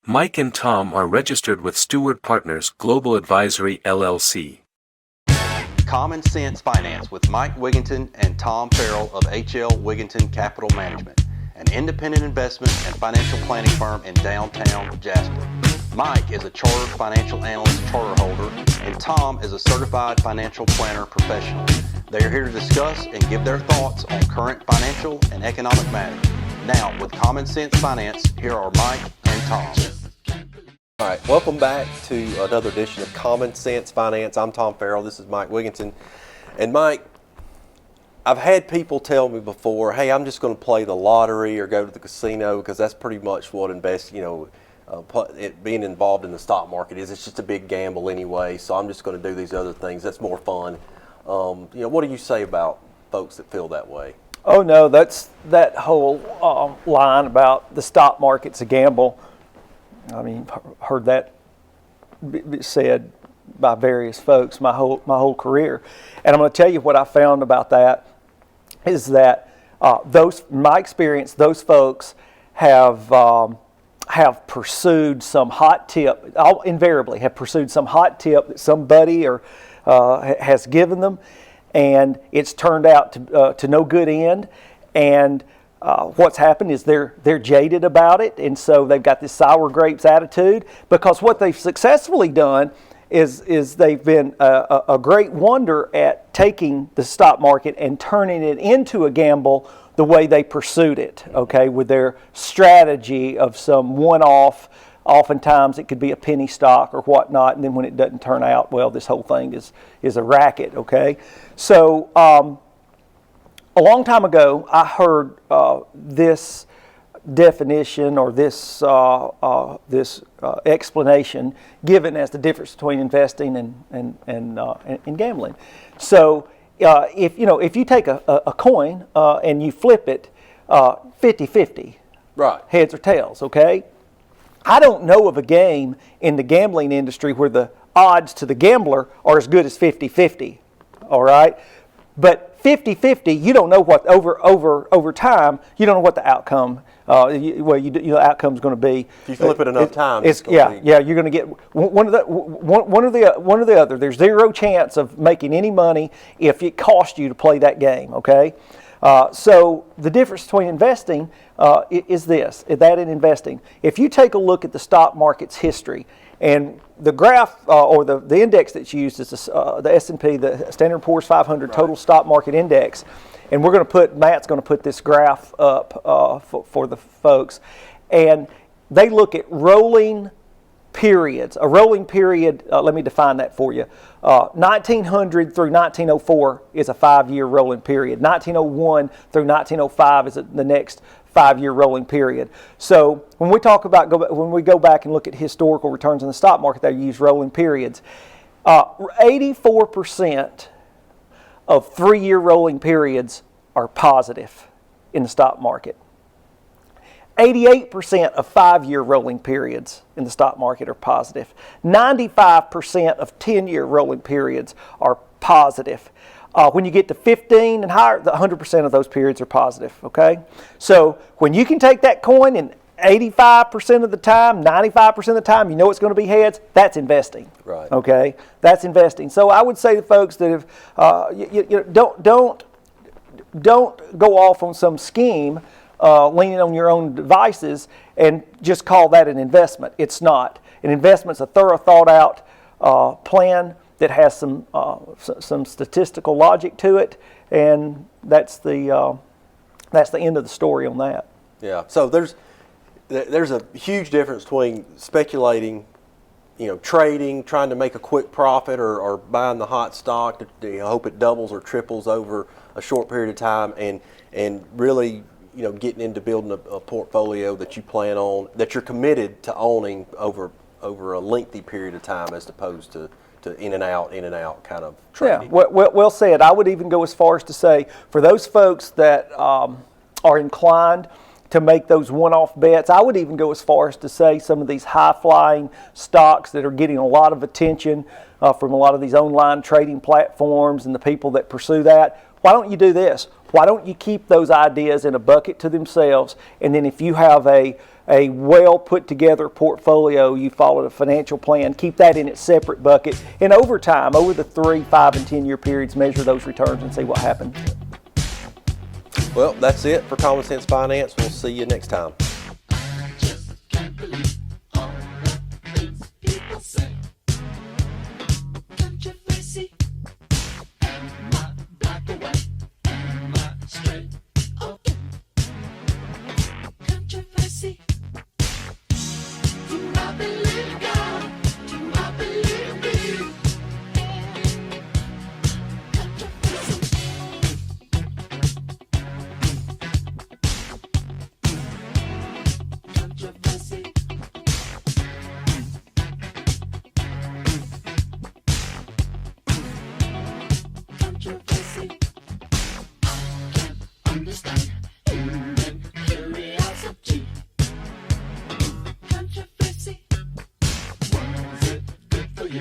Mike and Tom are registered with Stewart Partners Global Advisory LLC. Common Sense Finance with Mike Wiginton and Tom Farrell of HL Wiginton Capital Management, an independent investment and financial planning firm in downtown Jasper. Mike is a chartered financial analyst charter holder, and Tom is a certified financial planner professional. They are here to discuss and give their thoughts on current financial and economic matters. Now, with Common Sense Finance, here are Mike and Tom. All right, welcome back to another edition of Common Sense Finance. I'm Tom Farrell. This is Mike Wiginton. And Mike, I've had people tell me before, hey, I'm just going to play the lottery or go to the casino because that's pretty much what being involved in the stock market is. It's just a big gamble anyway, so I'm just going to do these other things. That's more fun. What do you say about folks that feel that way? Oh no, that's that whole line about the stock market's a gamble. I mean, heard that said by various folks my whole career, and I'm going to tell you what I found about that is that in my experience, those folks have pursued some hot tip. Invariably, have pursued some hot tip that somebody has given them, and it's turned out to no good end. And what's happened is they're jaded about it, and so they've got this sour grapes attitude, because what they've successfully done is they've been a great wonder at taking the stock market and turning it into a gamble the way they pursued it, okay, with their strategy of some one-off. Oftentimes it could be a penny stock or whatnot, and then when it doesn't turn out, well, this whole thing is a racket, okay? So a long time ago, I heard this definition or this explanation given as the difference between investing and gambling. So if you take a coin and you flip it 50-50, right, heads or tails, okay? I don't know of a game in the gambling industry where the odds to the gambler are as good as 50-50, all right? But 50-50, you don't know what over time. You don't know what the outcome. The outcome's going to be. If you flip it enough times, you're going to get one or the other. There's zero chance of making any money if it costs you to play that game. Okay, so the difference between investing is this: that in investing, if you take a look at the stock market's history. And the graph or the index that's used is the S&P, the Standard & Poor's 500 right. Total Stock Market Index. And Matt's going to put this graph up for the folks. And they look at rolling periods. A rolling period, let me define that for you. 1900 through 1904 is a 5-year rolling period. 1901 through 1905 is the next 5-year rolling period. So when we go back and look at historical returns in the stock market, they use rolling periods. 84% of 3-year rolling periods are positive in the stock market. 88% of 5-year rolling periods in the stock market are positive. 95% of 10-year rolling periods are positive. When you get to 15 and higher, 100% of those periods are positive, okay? So when you can take that coin and 85% of the time, 95% of the time, you know it's going to be heads, that's investing, right? Okay, that's investing. So I would say to folks that if don't go off on some scheme, leaning on your own devices and just call that an investment. It's not. An investment's a thorough, thought-out plan that has some statistical logic to it, and that's the end of the story on that. Yeah. So there's a huge difference between speculating, trading, trying to make a quick profit, or buying the hot stock to hope it doubles or triples over a short period of time, and really getting into building a portfolio that you plan on, that you're committed to owning over a lengthy period of time, as opposed to in and out kind of trading. Yeah, well said. I would even go as far as to say, for those folks that are inclined to make those one-off bets, I would even go as far as to say some of these high-flying stocks that are getting a lot of attention from a lot of these online trading platforms and the people that pursue that. Why don't you do this? Why don't you keep those ideas in a bucket to themselves, and then if you have a a well put together portfolio, you followed a financial plan, keep that in its separate bucket, and over time, over the 3, 5, and 10 year periods, measure those returns and see what happened. Well, that's it for Common Sense Finance. We'll see you next time. Just can't believe all the things people say. Controversy. Am I black or white? Am I straight or gay? Controversy. Do I believe God? Do I believe me? Controversy. Controversy. Controversy. I can't understand human curiosity. Controversy. Was it good for you?